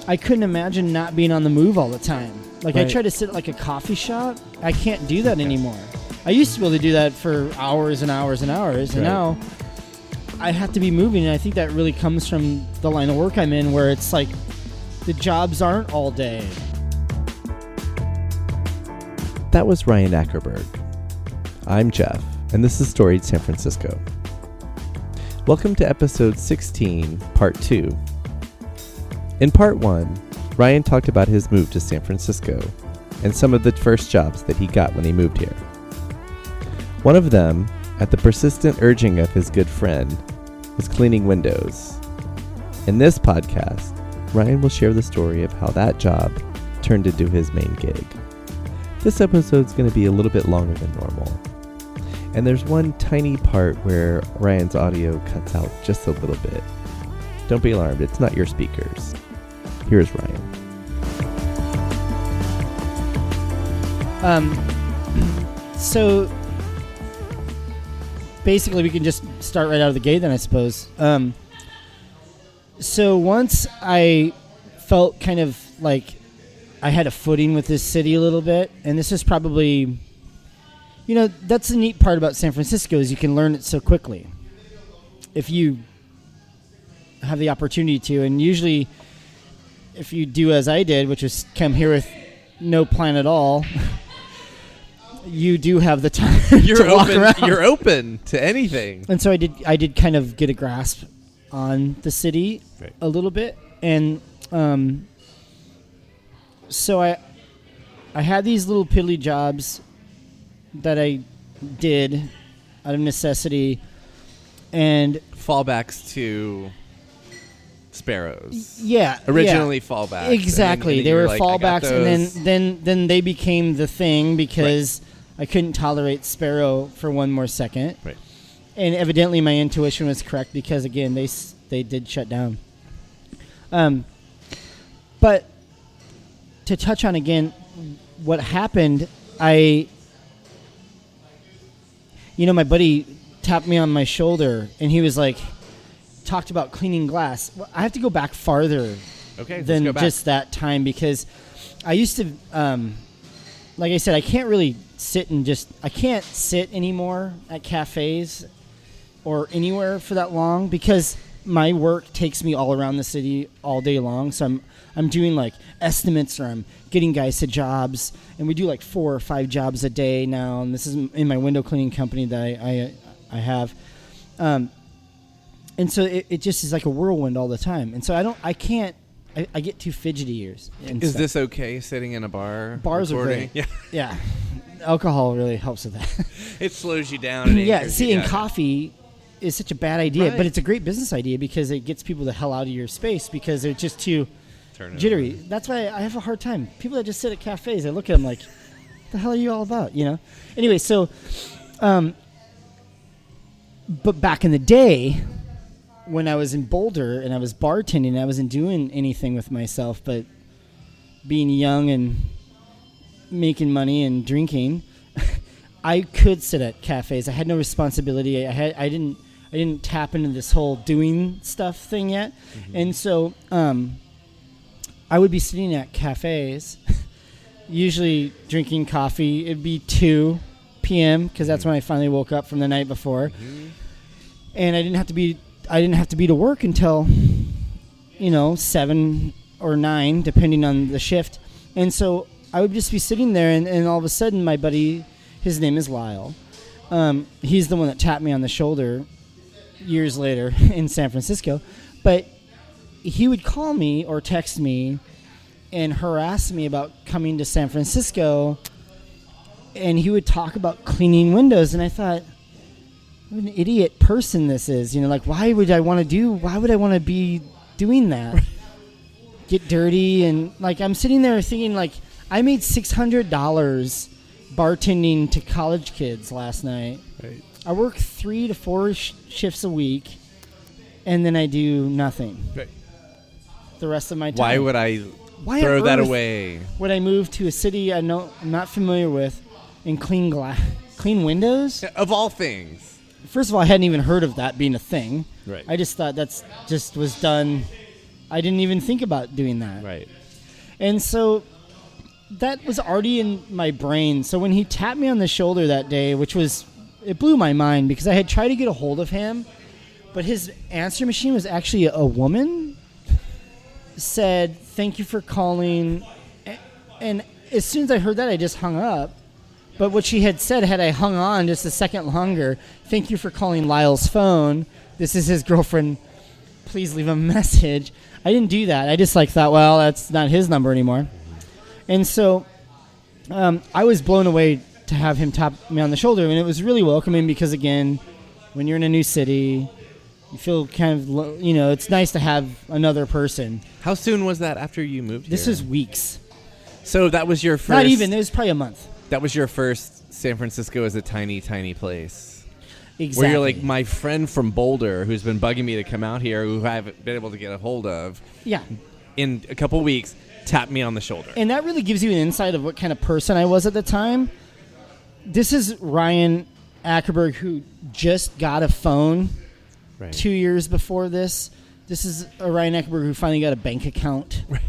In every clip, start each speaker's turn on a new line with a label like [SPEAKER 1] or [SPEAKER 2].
[SPEAKER 1] I couldn't imagine not being on the move all the time. Like,
[SPEAKER 2] Right.
[SPEAKER 1] I try to sit at like a coffee shop. I can't do that anymore. I used to be able to do that for hours and hours and hours, and
[SPEAKER 2] Right.
[SPEAKER 1] now I have to be moving, and I think that really comes from the line of work I'm in, where it's like the jobs aren't all day.
[SPEAKER 2] That was Ryan Akerberg. I'm Jeff, and this is Storied San Francisco. Welcome to episode 16, part 2. In part 1, Ryan talked about his move to San Francisco and some of the first jobs that he got when he moved here. One of them, at the persistent urging of his good friend, was cleaning windows. In this podcast, Ryan will share the story of how that job turned into his main gig. This episode's going to be a little bit longer than normal. And there's one tiny part where Ryan's audio cuts out just a little bit. Don't be alarmed, it's not your speakers. Here's Ryan.
[SPEAKER 1] So basically, we can just start right out of the gate then, I suppose. So once I felt kind of like I had a footing with this city a little bit, and this is probably, you know, that's the neat part about San Francisco is you can learn it so quickly if you have the opportunity to. And usually if you do as I did, which is come here with no plan at all, you do have the time to walk around.
[SPEAKER 2] You're open to anything.
[SPEAKER 1] And so I did kind of get a grasp on the city a little bit. And so I had these little piddly jobs that I did out of necessity, and
[SPEAKER 2] Fallbacks to sparrows.
[SPEAKER 1] Yeah.
[SPEAKER 2] Originally fallbacks.
[SPEAKER 1] Exactly.
[SPEAKER 2] And
[SPEAKER 1] they were
[SPEAKER 2] like,
[SPEAKER 1] fallbacks, and then they became the thing because I couldn't tolerate sparrow for one more second.
[SPEAKER 2] Right.
[SPEAKER 1] And evidently my intuition was correct because, again, they did shut down. But to touch on again what happened, my buddy tapped me on my shoulder, and he was like, talked about cleaning glass. Well, I have to go back farther than just that time, because I used to, like I said, I can't really I can't sit anymore at cafes or anywhere for that long because my work takes me all around the city all day long. So I'm doing like estimates, or I'm getting guys to jobs, and we do like 4 or 5 jobs a day now. And this is in my window cleaning company that I have. And so it just is like a whirlwind all the time. And so I get too fidgety. Is
[SPEAKER 2] this okay sitting in a bar?
[SPEAKER 1] Bars
[SPEAKER 2] recording?
[SPEAKER 1] are great. Yeah. Alcohol really helps with that.
[SPEAKER 2] It slows you down. And
[SPEAKER 1] yeah. See, and coffee is such a bad idea,
[SPEAKER 2] right.
[SPEAKER 1] but it's a great business idea because it gets people the hell out of your space because they're just too jittery. That's why I have a hard time. People that just sit at cafes, I look at them like, what the hell are you all about? You know? Anyway, so, but back in the day, when I was in Boulder and I was bartending, I wasn't doing anything with myself but being young and making money and drinking. I could sit at cafes. I had no responsibility. I didn't tap into this whole doing stuff thing yet. Mm-hmm. And so I would be sitting at cafes, usually drinking coffee. It'd be 2 p.m. because that's when I finally woke up from the night before. Mm-hmm. And I didn't have to be to work until 7 or 9, depending on the shift. And so I would just be sitting there, and all of a sudden my buddy, his name is Lyle, he's the one that tapped me on the shoulder years later in San Francisco, but he would call me or text me and harass me about coming to San Francisco, and he would talk about cleaning windows, and I thought, what an idiot person this is. Like, why would I want to be doing that? Get dirty, and like I'm sitting there thinking, like, I made $600 bartending to college kids last night. Right. I work 3 to 4 shifts a week, and then I do nothing. Right. The rest of my time.
[SPEAKER 2] Why would I throw that away?
[SPEAKER 1] Would I move to a city I'm not familiar with and clean windows?
[SPEAKER 2] Of all things.
[SPEAKER 1] First of all, I hadn't even heard of that being a thing.
[SPEAKER 2] Right.
[SPEAKER 1] I just thought that's just was done I didn't even think about doing that.
[SPEAKER 2] Right.
[SPEAKER 1] And so that was already in my brain. So when he tapped me on the shoulder that day, it blew my mind because I had tried to get a hold of him, but his answer machine was actually a woman, said, "Thank you for calling." And as soon as I heard that, I just hung up. But what she had said, had I hung on just a second longer, "Thank you for calling Lyle's phone. This is his girlfriend. Please leave a message." I didn't do that. I just thought, well, that's not his number anymore. And so I was blown away to have him tap me on the shoulder. And it was really welcoming because, again, when you're in a new city, you feel kind of, it's nice to have another person.
[SPEAKER 2] How soon was that after you moved
[SPEAKER 1] This
[SPEAKER 2] here?
[SPEAKER 1] is weeks.
[SPEAKER 2] So that was your first...
[SPEAKER 1] Not even. It was probably a month.
[SPEAKER 2] That was your first San Francisco as a tiny, tiny place.
[SPEAKER 1] Exactly.
[SPEAKER 2] Where you're like, my friend from Boulder, who's been bugging me to come out here, who I haven't been able to get a hold of,
[SPEAKER 1] Yeah.
[SPEAKER 2] in a couple weeks, tapped me on the shoulder.
[SPEAKER 1] And that really gives you an insight of what kind of person I was at the time. This is Ryan Akerberg, who just got a phone 2 years before this. This is a Ryan Akerberg who finally got a bank account.
[SPEAKER 2] Right.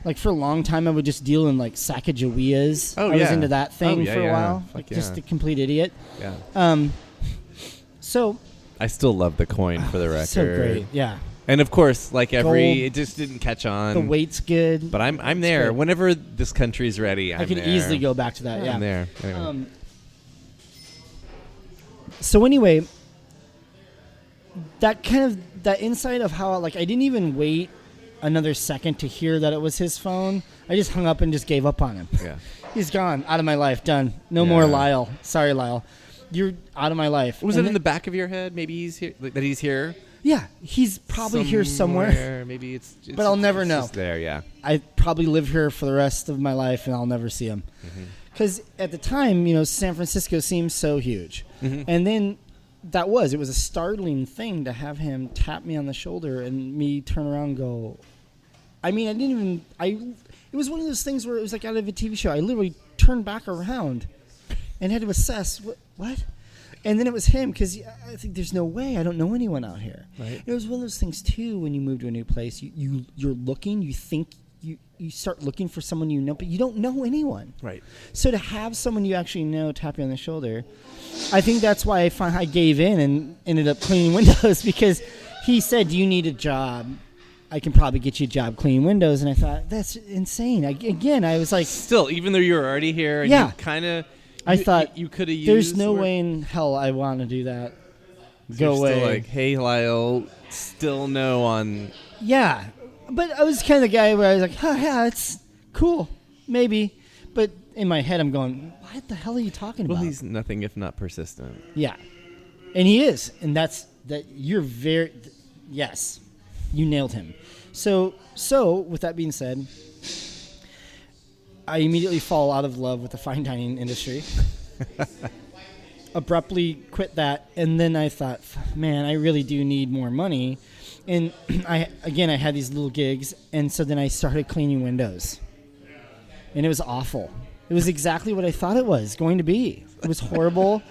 [SPEAKER 1] Like, for a long time, I would just deal in, Sacagaweas.
[SPEAKER 2] Oh,
[SPEAKER 1] I was
[SPEAKER 2] yeah.
[SPEAKER 1] into that thing for a while.
[SPEAKER 2] Just
[SPEAKER 1] a complete idiot.
[SPEAKER 2] Yeah.
[SPEAKER 1] So...
[SPEAKER 2] I still love the coin, for the record.
[SPEAKER 1] So great, yeah.
[SPEAKER 2] And, of course,
[SPEAKER 1] Gold.
[SPEAKER 2] it just didn't catch on.
[SPEAKER 1] The weight's good.
[SPEAKER 2] But I'm there.
[SPEAKER 1] Good.
[SPEAKER 2] Whenever this country's ready, I'm there.
[SPEAKER 1] I can easily go back to that, yeah.
[SPEAKER 2] I'm there. Anyway.
[SPEAKER 1] So anyway, that insight of how, I didn't even wait another second to hear that it was his phone. I just hung up and just gave up on him.
[SPEAKER 2] Yeah.
[SPEAKER 1] He's gone. Out of my life. Done. No more Lyle. Sorry, Lyle. You're out of my life.
[SPEAKER 2] Was it in the back of your head? Maybe he's here. That he's here?
[SPEAKER 1] Yeah. He's probably here somewhere.
[SPEAKER 2] Maybe it's
[SPEAKER 1] but I'll never know.
[SPEAKER 2] Just there, yeah.
[SPEAKER 1] I probably live here for the rest of my life, and I'll never see him. Because at the time, San Francisco seemed so huge. Mm-hmm. And then it was a startling thing to have him tap me on the shoulder and me turn around and go, it was one of those things where it was like out of a TV show. I literally turned back around and had to assess, what? And then it was him, because I think there's no way. I don't know anyone out here.
[SPEAKER 2] Right.
[SPEAKER 1] It was one of those things, too, when you move to a new place. You're looking, you think, you start looking for someone you know, but you don't know anyone.
[SPEAKER 2] Right.
[SPEAKER 1] So to have someone you actually know tap you on the shoulder, I think that's why I gave in and ended up cleaning windows, because he said, "Do you need a job? I can probably get you a job cleaning windows." And I thought, that's insane. I was like...
[SPEAKER 2] Still, even though you were already here, and
[SPEAKER 1] yeah.
[SPEAKER 2] you kind of...
[SPEAKER 1] I thought,
[SPEAKER 2] you could have used...
[SPEAKER 1] There's no way in hell I want to do that.
[SPEAKER 2] So
[SPEAKER 1] Go away.
[SPEAKER 2] Still hey, Lyle, still no on...
[SPEAKER 1] Yeah. But I was kind of the guy where I was like, yeah, it's cool. Maybe. But in my head, I'm going, what the hell are you talking about?
[SPEAKER 2] Well, he's nothing if not persistent.
[SPEAKER 1] Yeah. And he is. And you're very... Yes. You nailed him. So with that being said, I immediately fall out of love with the fine dining industry. Abruptly quit that, and then I thought, man, I really do need more money. And I had these little gigs, and so then I started cleaning windows. And it was awful. It was exactly what I thought it was going to be. It was horrible.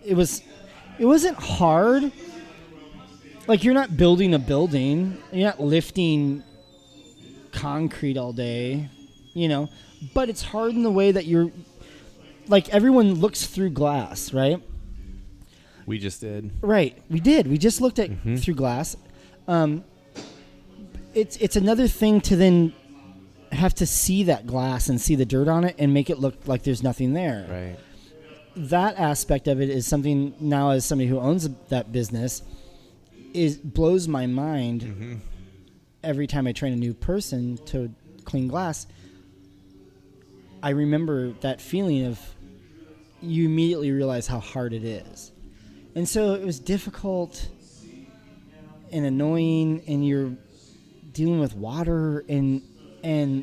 [SPEAKER 1] It wasn't hard. Like, you're not building a building. You're not lifting concrete all day, But it's hard in the way that you're... Like, everyone looks through glass, right?
[SPEAKER 2] We just did.
[SPEAKER 1] Right. We did. We just looked at through glass. It's another thing to then have to see that glass and see the dirt on it and make it look like there's nothing there.
[SPEAKER 2] Right.
[SPEAKER 1] That aspect of it is something now, as somebody who owns that business, blows my mind every time I train a new person to clean glass. I remember that feeling of you immediately realize how hard it is. And so it was difficult and annoying, and you're dealing with water, and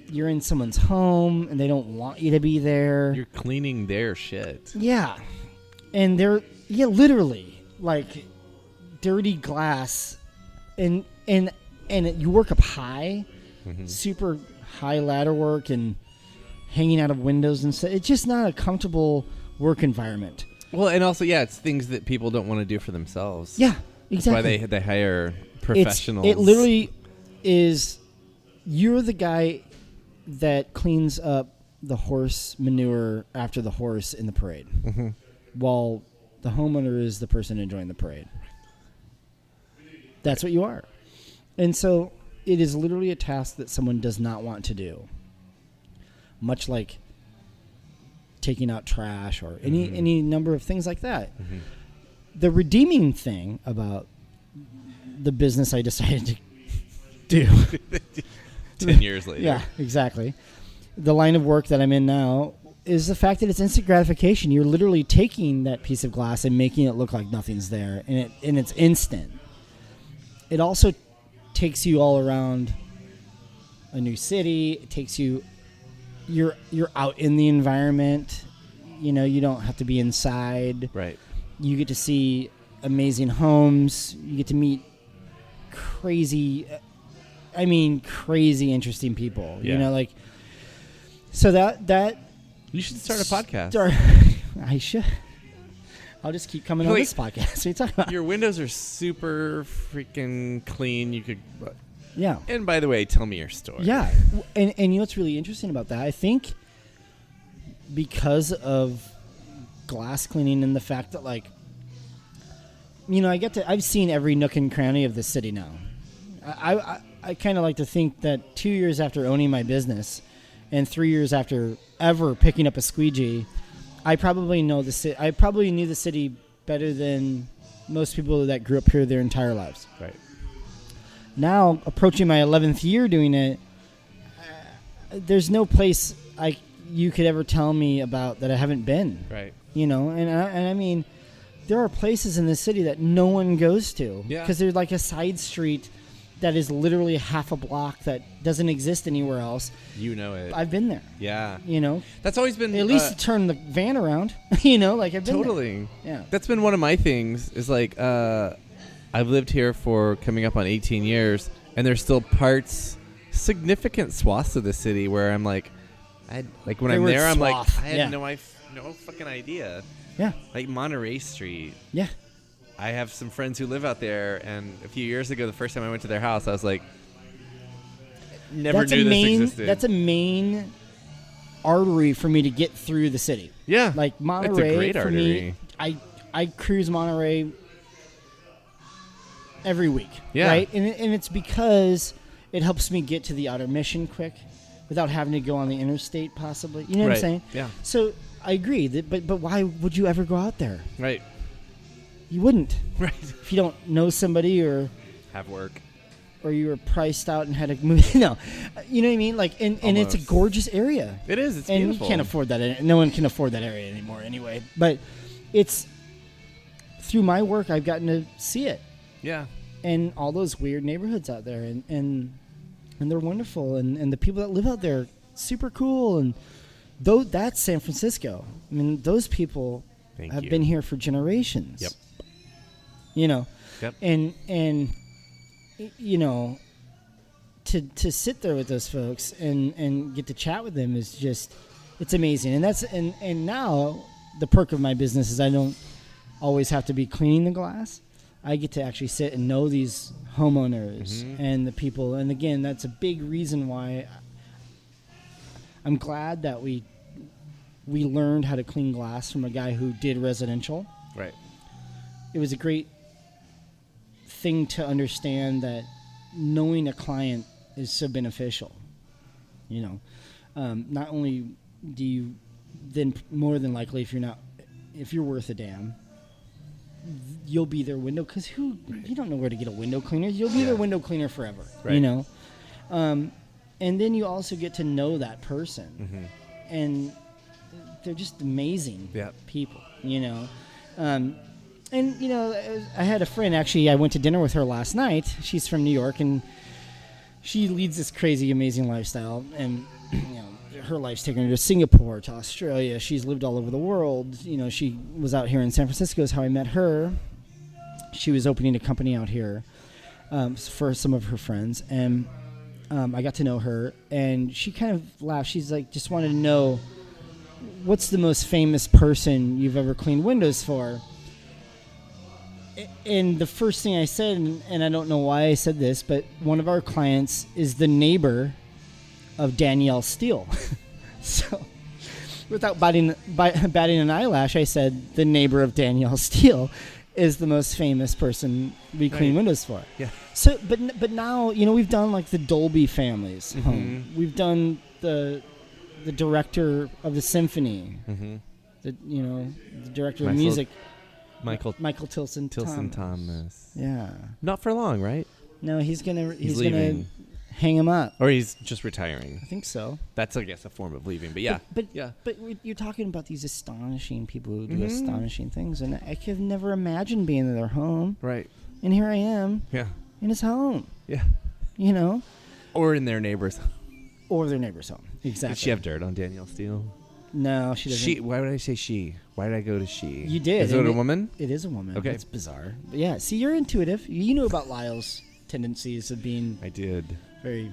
[SPEAKER 1] you're in someone's home and they don't want you to be there.
[SPEAKER 2] You're cleaning their shit.
[SPEAKER 1] Yeah. And they're literally like dirty glass, and you work up high, super high ladder work and hanging out of windows and stuff. It's just not a comfortable work environment.
[SPEAKER 2] Well, and also, it's things that people don't want to do for themselves.
[SPEAKER 1] Yeah, exactly.
[SPEAKER 2] That's why they hire professionals.
[SPEAKER 1] It literally, is you're the guy that cleans up the horse manure after the horse in the parade, while the homeowner is the person enjoying the parade. That's what you are. And so it is literally a task that someone does not want to do. Much like taking out trash or any number of things like that. The redeeming thing about the business I decided to do
[SPEAKER 2] 10 years later.
[SPEAKER 1] Yeah, exactly. The line of work that I'm in now is the fact that it's instant gratification. You're literally taking that piece of glass and making it look like nothing's there, and it's instant. It also takes you all around a new city. It takes you you're out in the environment. You know, you don't have to be inside.
[SPEAKER 2] Right.
[SPEAKER 1] You get to see amazing homes. You get to meet crazy interesting people.
[SPEAKER 2] Yeah.
[SPEAKER 1] You know, like, so that
[SPEAKER 2] You should start a podcast.
[SPEAKER 1] I should. I'll just keep coming on this podcast. What are you talking about?
[SPEAKER 2] Your windows are super freaking clean. You could...
[SPEAKER 1] Yeah.
[SPEAKER 2] And by the way, tell me your story.
[SPEAKER 1] Yeah. And you know what's really interesting about that? I think because of glass cleaning and the fact that, like, you know, I've seen every nook and cranny of the city now. I kind of like to think that 2 years after owning my business and 3 years after ever picking up a squeegee, I probably know the city. I probably knew the city better than most people that grew up here their entire lives.
[SPEAKER 2] Right.
[SPEAKER 1] Now, approaching my 11th year doing it, there's no place you could ever tell me about that I haven't been.
[SPEAKER 2] Right.
[SPEAKER 1] You know, and I mean, there are places in the city that no one goes to.
[SPEAKER 2] Yeah.
[SPEAKER 1] Because there's like a side street that is literally half a block that doesn't exist anywhere else.
[SPEAKER 2] You know it.
[SPEAKER 1] I've been there.
[SPEAKER 2] Yeah.
[SPEAKER 1] You know?
[SPEAKER 2] That's always been...
[SPEAKER 1] At least turn the van around. You know, like I've been
[SPEAKER 2] Totally.
[SPEAKER 1] there. Yeah.
[SPEAKER 2] That's been one of my things is like, I've lived here for coming up on 18 years, and there's still significant swaths of the city where I'm like, when I'm there, I'm like, I had no fucking idea.
[SPEAKER 1] Yeah.
[SPEAKER 2] Like Monterey Street.
[SPEAKER 1] Yeah.
[SPEAKER 2] I have some friends who live out there, and a few years ago, the first time I went to their house, I was like, never knew this existed.
[SPEAKER 1] That's a main artery for me to get through the city.
[SPEAKER 2] Yeah.
[SPEAKER 1] Like Monterey,
[SPEAKER 2] it's a great
[SPEAKER 1] for
[SPEAKER 2] artery.
[SPEAKER 1] me, I cruise Monterey every week.
[SPEAKER 2] Yeah.
[SPEAKER 1] Right? And it's because it helps me get to the outer mission quick without having to go on the interstate possibly. You know what I'm saying?
[SPEAKER 2] Yeah.
[SPEAKER 1] So I agree, but why would you ever go out there?
[SPEAKER 2] Right.
[SPEAKER 1] You wouldn't.
[SPEAKER 2] Right.
[SPEAKER 1] If you don't know somebody or
[SPEAKER 2] have work.
[SPEAKER 1] Or you were priced out and had to move. No. You know what I mean? Like, and it's a gorgeous area.
[SPEAKER 2] It is. It's
[SPEAKER 1] and
[SPEAKER 2] beautiful.
[SPEAKER 1] You can't afford that. No one can afford that area anymore anyway. But it's through my work I've gotten to see it.
[SPEAKER 2] Yeah.
[SPEAKER 1] And all those weird neighborhoods out there. And they're wonderful. And the people that live out there, super cool. And that's San Francisco. I mean, those people have been here for generations.
[SPEAKER 2] Yep.
[SPEAKER 1] You know.
[SPEAKER 2] Yep.
[SPEAKER 1] And you know, to sit there with those folks and get to chat with them is just, it's amazing. And that's and now the perk of my business is I don't always have to be cleaning the glass. I get to actually sit and know these homeowners and the people. And again, that's a big reason why I'm glad that we learned how to clean glass from a guy who did residential.
[SPEAKER 2] Right.
[SPEAKER 1] It was a great thing to understand that knowing a client is so beneficial. You know, not only do you then more than likely, if you're worth a damn, you'll be their window, because you don't know where to get a window cleaner. You'll be their window cleaner forever. Right. You know, and then you also get to know that person, and they're just amazing people. You know. And, you know, I had a friend, actually, I went to dinner with her last night. She's from New York, and she leads this crazy, amazing lifestyle. And, you know, her life's taken her to Singapore, to Australia. She's lived all over the world. You know, she was out here in San Francisco is how I met her. She was opening a company out here for some of her friends. And I got to know her, and she kind of laughed. She's like, just wanted to know, what's the most famous person you've ever cleaned windows for? And the first thing I said, and I don't know why I said this, but one of our clients is the neighbor of Danielle Steele. So, without batting an eyelash, I said the neighbor of Danielle Steele is the most famous person we clean windows for.
[SPEAKER 2] Yeah.
[SPEAKER 1] So, but now, we've done like the Dolby family's home. We've done the director of the symphony. The director of music. Michael Tilson Thomas. Yeah.
[SPEAKER 2] Not for long, right?
[SPEAKER 1] No, he's gonna
[SPEAKER 2] leaving.
[SPEAKER 1] Hang him up.
[SPEAKER 2] Or he's just retiring.
[SPEAKER 1] I think so.
[SPEAKER 2] That's, I guess, a form of leaving. But yeah.
[SPEAKER 1] But you're talking about these astonishing people who do astonishing things, and I could never imagine being in their home.
[SPEAKER 2] Right.
[SPEAKER 1] And here I am.
[SPEAKER 2] Yeah.
[SPEAKER 1] In his home.
[SPEAKER 2] Yeah.
[SPEAKER 1] Or
[SPEAKER 2] in their neighbor's home.
[SPEAKER 1] Or their neighbor's home. Exactly.
[SPEAKER 2] Did she have dirt on Danielle Steele?
[SPEAKER 1] No, she doesn't.
[SPEAKER 2] Why would I say she? Why did I go to she?
[SPEAKER 1] You did.
[SPEAKER 2] Is it a woman?
[SPEAKER 1] It is a woman.
[SPEAKER 2] Okay.
[SPEAKER 1] It's bizarre. But yeah, see, you're intuitive. You knew about Lyle's tendencies of being...
[SPEAKER 2] I did.
[SPEAKER 1] Very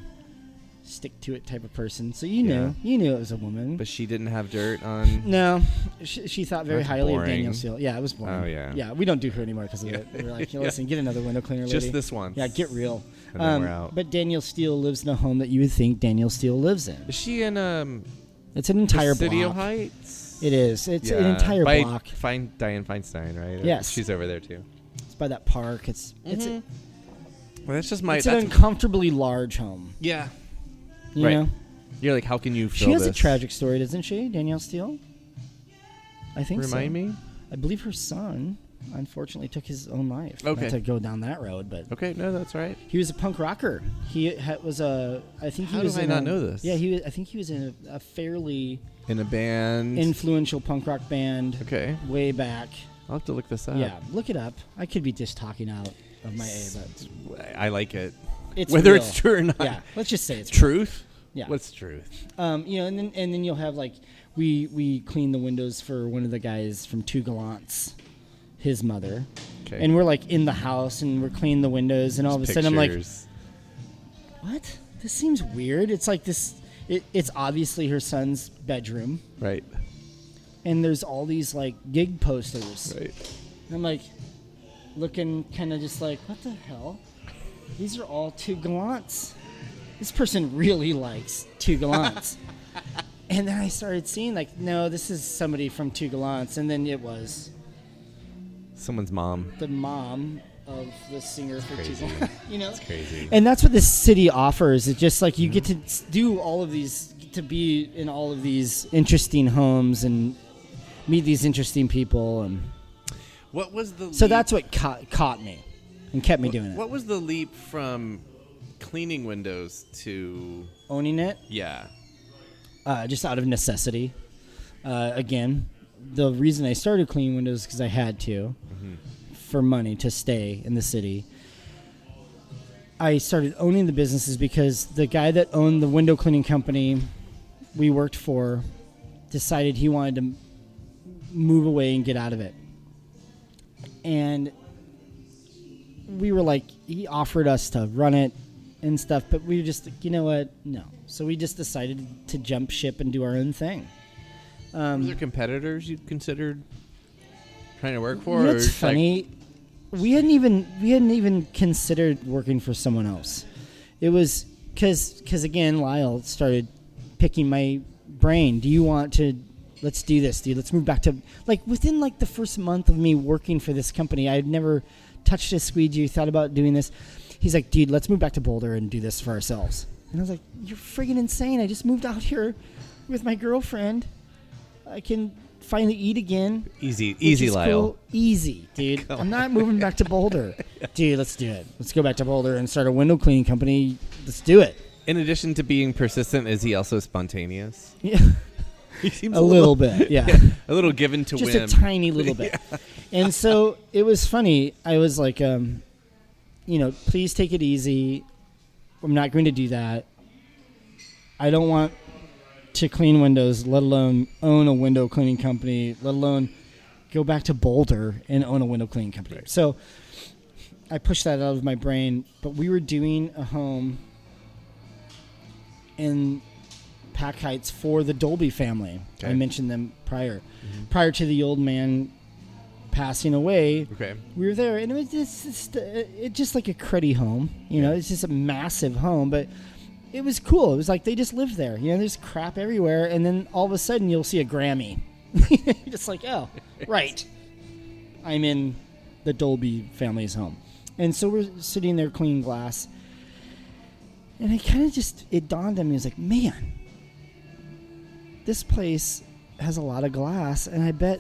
[SPEAKER 1] stick-to-it type of person. So you knew. You knew it was a woman.
[SPEAKER 2] But she didn't have dirt on...
[SPEAKER 1] No. She thought very highly of Danielle Steele. Yeah, it was boring.
[SPEAKER 2] Oh, yeah.
[SPEAKER 1] Yeah, we don't do her anymore because of it. We're like, listen, get another window cleaner, lady.
[SPEAKER 2] Just this one.
[SPEAKER 1] Yeah, get real.
[SPEAKER 2] And then we're out.
[SPEAKER 1] But Danielle Steele lives in a home that you would think Danielle Steele lives in.
[SPEAKER 2] Is she in
[SPEAKER 1] It's an entire block.
[SPEAKER 2] Presidio Heights?
[SPEAKER 1] It is. It's an entire block.
[SPEAKER 2] Diane Feinstein, right?
[SPEAKER 1] Yes.
[SPEAKER 2] She's over there, too.
[SPEAKER 1] It's by that park. It's
[SPEAKER 2] well, that's just
[SPEAKER 1] it's an uncomfortably large home.
[SPEAKER 2] Yeah.
[SPEAKER 1] You know?
[SPEAKER 2] You're like, how can you fill
[SPEAKER 1] She has
[SPEAKER 2] this?
[SPEAKER 1] a tragic story, doesn't she, Danielle Steele? I think
[SPEAKER 2] Remind me?
[SPEAKER 1] I believe her son, unfortunately, took his own life.
[SPEAKER 2] Okay.
[SPEAKER 1] Not to go down that road, but...
[SPEAKER 2] Okay, no, that's right.
[SPEAKER 1] He was a punk rocker. He was a... I think he
[SPEAKER 2] How
[SPEAKER 1] was
[SPEAKER 2] do I not know this?
[SPEAKER 1] Yeah, I think he was in a fairly...
[SPEAKER 2] In a band?
[SPEAKER 1] Influential punk rock band.
[SPEAKER 2] Okay.
[SPEAKER 1] Way back.
[SPEAKER 2] I'll have to look this up.
[SPEAKER 1] Yeah, look it up. I could be just talking out of my A,
[SPEAKER 2] but... I like it.
[SPEAKER 1] It's
[SPEAKER 2] whether
[SPEAKER 1] real.
[SPEAKER 2] It's true or not.
[SPEAKER 1] Yeah, let's just say it's
[SPEAKER 2] truth.
[SPEAKER 1] Real. Yeah.
[SPEAKER 2] What's truth?
[SPEAKER 1] And then you'll have like we clean the windows for one of the guys from Two Gallants, his mother. Okay. And we're like in the house and we're cleaning the windows and all of a sudden I'm like, what? This seems weird. It's like this. It's obviously her son's bedroom.
[SPEAKER 2] Right.
[SPEAKER 1] And there's all these like gig posters.
[SPEAKER 2] Right.
[SPEAKER 1] And I'm like looking kind of just like, what the hell? These are all Two Gallants. This person really likes Two Gallants. And then I started seeing like, no, this is somebody from Two Gallants. And then it was
[SPEAKER 2] someone's mom.
[SPEAKER 1] The mom of the singer for Two Gallants.
[SPEAKER 2] It's crazy.
[SPEAKER 1] And that's what this city offers. It's just like you get to do all of these, to be in all of these interesting homes and meet these interesting people. And
[SPEAKER 2] what was the
[SPEAKER 1] so that's what caught me and kept me doing it.
[SPEAKER 2] What was the leap from cleaning windows to
[SPEAKER 1] owning it?
[SPEAKER 2] Yeah.
[SPEAKER 1] Just out of necessity. Again, the reason I started cleaning windows is because I had to for money to stay in the city. I started owning the businesses because the guy that owned the window cleaning company we worked for decided he wanted to move away and get out of it. And we were like, he offered us to run it and stuff, but we were just like, you know what? No. So we just decided to jump ship and do our own thing.
[SPEAKER 2] Were there competitors you considered trying to work for?
[SPEAKER 1] It's funny. We hadn't even considered working for someone else. It was because again, Lyle started picking my brain. Do you want to? Let's do this, dude. Let's move back to within the first month of me working for this company. I had never touched a squeegee, thought about doing this. He's like, dude, let's move back to Boulder and do this for ourselves. And I was like, you're friggin' insane. I just moved out here with my girlfriend. I can finally eat again.
[SPEAKER 2] Easy, Lyle.
[SPEAKER 1] Cool. Easy, dude. I'm not moving back to Boulder. Dude, let's do it. Let's go back to Boulder and start a window cleaning company. Let's do it.
[SPEAKER 2] In addition to being persistent, is he also spontaneous?
[SPEAKER 1] Yeah.
[SPEAKER 2] He seems
[SPEAKER 1] a little bit, yeah.
[SPEAKER 2] A little given to
[SPEAKER 1] just
[SPEAKER 2] whim.
[SPEAKER 1] Just a tiny little bit. Yeah. And so it was funny. I was like, please take it easy. I'm not going to do that. I don't want to clean windows, let alone own a window cleaning company, let alone go back to Boulder and own a window cleaning company. Right. So I pushed that out of my brain. But we were doing a home in Pack Heights for the Dolby family. Okay. I mentioned them prior to the old man passing away,
[SPEAKER 2] Okay.
[SPEAKER 1] we were there, and it was just like a cruddy home. You know, it's just a massive home, but it was cool. It was like they just lived there. You know, there's crap everywhere, and then all of a sudden you'll see a Grammy. You're just like, oh, right. I'm in the Dolby family's home. And so we're sitting there cleaning glass, and it dawned on me. I was like, man, this place has a lot of glass, and I bet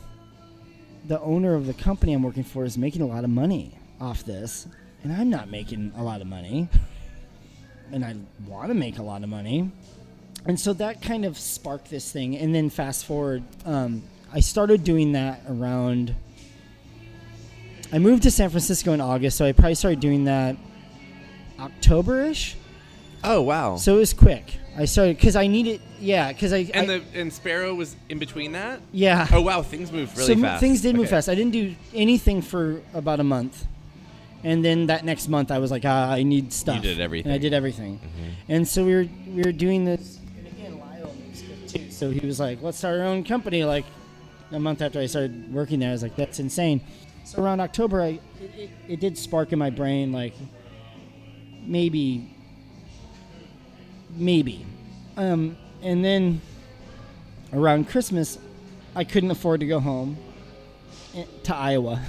[SPEAKER 1] the owner of the company I'm working for is making a lot of money off this, and I'm not making a lot of money, and I want to make a lot of money. And so that kind of sparked this thing. And then fast forward, I started doing that around... I moved to San Francisco in August, so I probably started doing that October-ish.
[SPEAKER 2] Oh, wow.
[SPEAKER 1] So it was quick. I started because I needed,
[SPEAKER 2] And Sparrow was in between that?
[SPEAKER 1] Yeah.
[SPEAKER 2] Oh, wow. Things moved really fast.
[SPEAKER 1] Things did move fast. I didn't do anything for about a month. And then that next month, I was like, I need stuff.
[SPEAKER 2] You did everything.
[SPEAKER 1] And I did everything. Mm-hmm. And so we were doing this. And again, Lyle knows good too. So he was like, let's start our own company. Like a month after I started working there, I was like, that's insane. So around October, it did spark in my brain, like, maybe. And then around Christmas, I couldn't afford to go home to Iowa.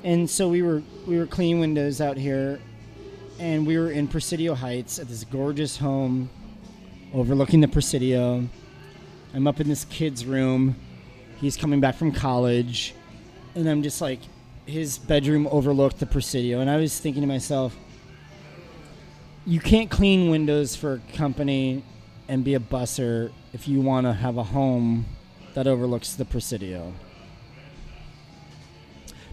[SPEAKER 1] And so we were cleaning windows out here, and we were in Presidio Heights at this gorgeous home overlooking the Presidio. I'm up in this kid's room. He's coming back from college, and I'm just like, his bedroom overlooked the Presidio. And I was thinking to myself, you can't clean windows for a company and be a busser if you want to have a home that overlooks the Presidio.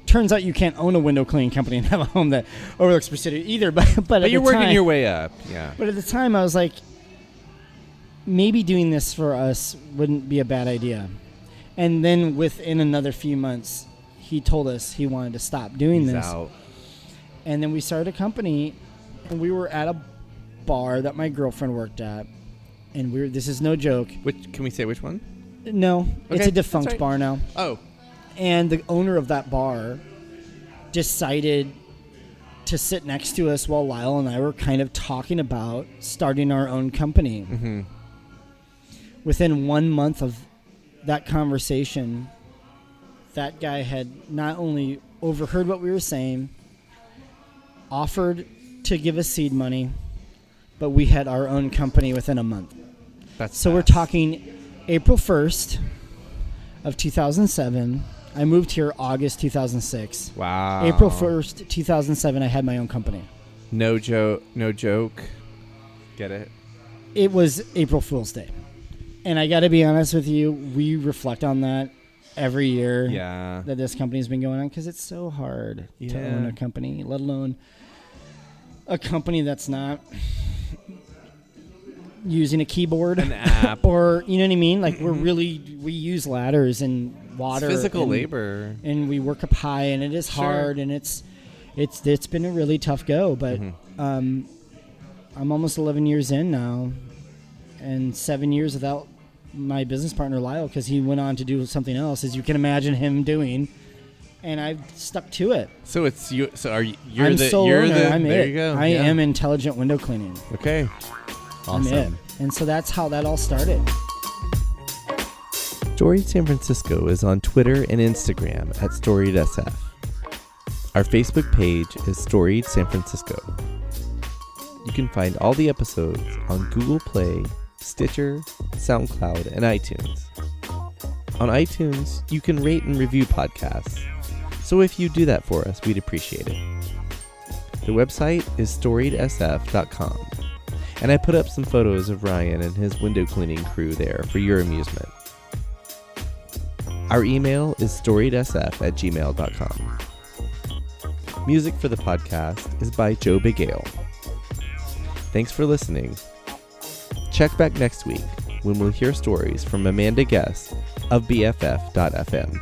[SPEAKER 1] Turns out you can't own a window cleaning company and have a home that overlooks Presidio either. But
[SPEAKER 2] you're working your way up, yeah.
[SPEAKER 1] But at the time, I was like, maybe doing this for us wouldn't be a bad idea. And then within another few months, he told us he wanted to stop doing this.
[SPEAKER 2] Out.
[SPEAKER 1] And then we started a company, and we were at a bar that my girlfriend worked at. And this is no joke.
[SPEAKER 2] Can we say which one?
[SPEAKER 1] No,
[SPEAKER 2] okay,
[SPEAKER 1] it's a defunct bar now.
[SPEAKER 2] Oh.
[SPEAKER 1] And the owner of that bar decided to sit next to us while Lyle and I were kind of talking about starting our own company.
[SPEAKER 2] Mm-hmm.
[SPEAKER 1] Within 1 month of that conversation, that guy had not only overheard what we were saying, offered to give us seed money, but we had our own company within a month. So we're talking April 1st of 2007. I moved here August 2006.
[SPEAKER 2] Wow.
[SPEAKER 1] April 1st, 2007, I had my own company.
[SPEAKER 2] No joke. Get it?
[SPEAKER 1] It was April Fool's Day. And I got to be honest with you, we reflect on that every year that this company's been going on, because it's so hard to own a company, let alone a company that's not using a keyboard,
[SPEAKER 2] an app,
[SPEAKER 1] or you know what I mean. Like we use ladders and water,
[SPEAKER 2] it's physical labor,
[SPEAKER 1] and we work up high, and it is hard, and it's been a really tough go. But I'm almost 11 years in now, and 7 years without my business partner Lyle, because he went on to do something else, as you can imagine him doing. And I've stuck to it.
[SPEAKER 2] So it's you. So
[SPEAKER 1] I'm it.
[SPEAKER 2] You go.
[SPEAKER 1] I am Intelligent Window Cleaning.
[SPEAKER 2] Okay. Awesome.
[SPEAKER 1] I'm it. And so that's how that all started.
[SPEAKER 2] Storied San Francisco is on Twitter and Instagram at StoriedSF. Our Facebook page is Storied San Francisco. You can find all the episodes on Google Play, Stitcher, SoundCloud, and iTunes. On iTunes, you can rate and review podcasts. So if you do that for us, we'd appreciate it. The website is storiedsf.com. And I put up some photos of Ryan and his window cleaning crew there for your amusement. Our email is storiedsf@gmail.com. Music for the podcast is by Joe Big Ale. Thanks for listening. Check back next week when we'll hear stories from Amanda Guest of BFF.FM.